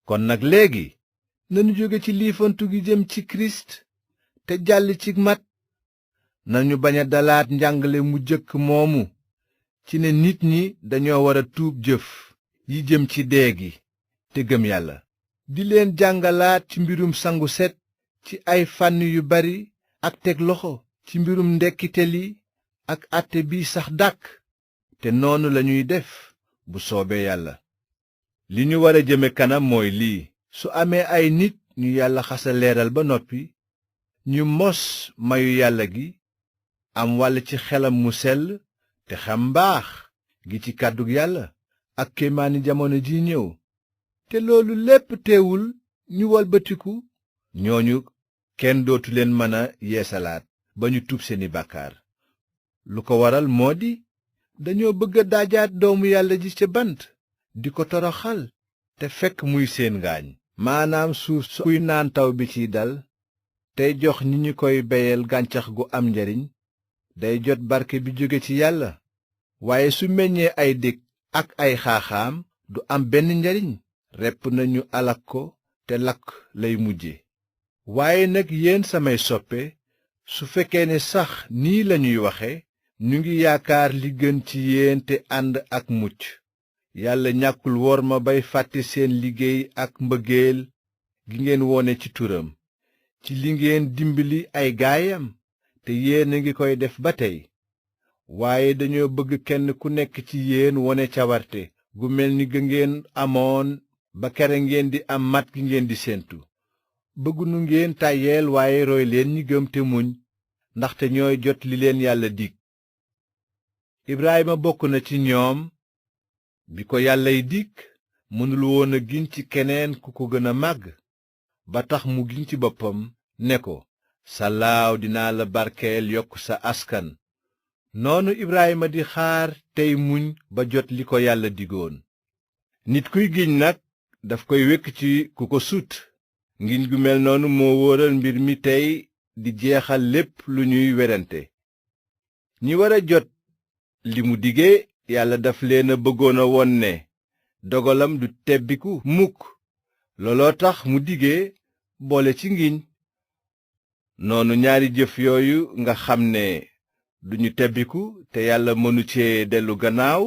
kon nag léegi nanu jóge ci liifantu gi jëm ci kirist te jàll ci mat. nañu bañ a dalaat njàngale mu jëkk moomu ci ne nit ñi dañoo war a tuub jëf yi jëm ci dee gi te gëm yàlla, di leen jàngalaat ci mbirum sangu set ci ay fànn yu bari ak teg loxo ci mbirum ndekkite li ak àtte bi sax dàkk. te noonu lañuy def bu soobee yàlla. li ñu war a jëme kanam mooy lii: su amee ay nit ñu yàlla xasa leeral ba noppi, ñu mos mayu yàlla gi, am wàll ci xelam mu sell te xam mbaax gi ci kàddug yàlla ak kéemaani jamono ji ñëw, te loolu lépp teewul ñu walbatiku, ñooñu kenn dootu leen mën a yeesalaat ba ñu tuub seeni bàkkaar. lu ko waral moo di dañoo bëgg a daajaat doomu yàlla ji ca bant, di ko toroxal te fekk muy seen ngaañ, maanaam suuf kuy naan taw bi ciy dal tey jox ñi ñu koy beyel gàncax gu am njariñ, day jot barke bi jóge ci yàlla. waaye su meññee ay dég ak ay xaaxaam du am benn njariñ, repp nañu alak ko te lakk lay mujje. waaye nag yéen samay soppe, su fekkee ne sax nii lañuy waxe, ñu ngi yaakaar li gën ci yéen te ànd ak mucc. yàlla ñàkkul worma bay fàtte seen liggéey ak mbëggeel gi ngeen wone ci turam, ci li ngeen dimbali ay gaayam, te yéen a ngi koy def ba tey. waaye dañoo bëgg kenn ku nekk ci yéen wone cawarte gu mel ni ga ngeen amoon ba kere ngeen di am mat gi ngeen di séentu. bëggunu ngeen tàyyeel, waaye roy leen ñi gëm te muñ, ndaxte ñooy jot li leen yàlla dig. Ibrahima bokk na ci ñoom. bi ko yàllay dig, mënul woon a giñ ci keneen ku ko gën a màgg, ba tax mu giñ ci boppam ne ko, sa laaw dinaa la barkeel, yokk sa askan. noonu Ibrahima di xaar tey muñ ba jot li ko yàlla digoon. nit kuy giñ nag daf koy wekk ci ku ko sut. ngiñ gu mel noonu moo wóoral mbir mi tey di jeexal lépp lu ñuy werante. ñi war a jot li mu dige, yàlla daf leen a bëggoon a won ne dogalam du tebbiku mukk. looloo tax mu dige boole ci ngiñ. noonu ñaari jëf yooyu nga xam ne duñu tebbiku te yàlla mënu cee dellu gannaaw,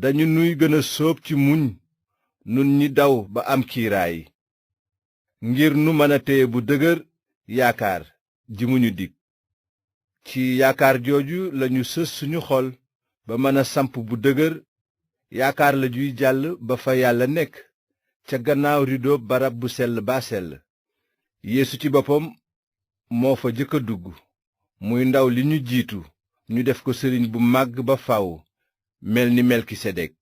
dañu nuy gën a sóob ci muñ, nun ñi daw ba am kiiraay, ngir nu mën a téye bu dëgër yaakaar ji mu ñu dig. ci yaakaar jooju lañu sës suñu xol ba mën a samp bu dëgër, yaakaar la juy jàll ba fa yàlla nekk, ca gannaaw rido barab bu sell baa sell. Yeesu ci boppam moo fa jëkk a dugg, muy ndaw li ñu jiitu, ñu def ko sëriñ bu màgg ba faw, mel ni Melkisedek.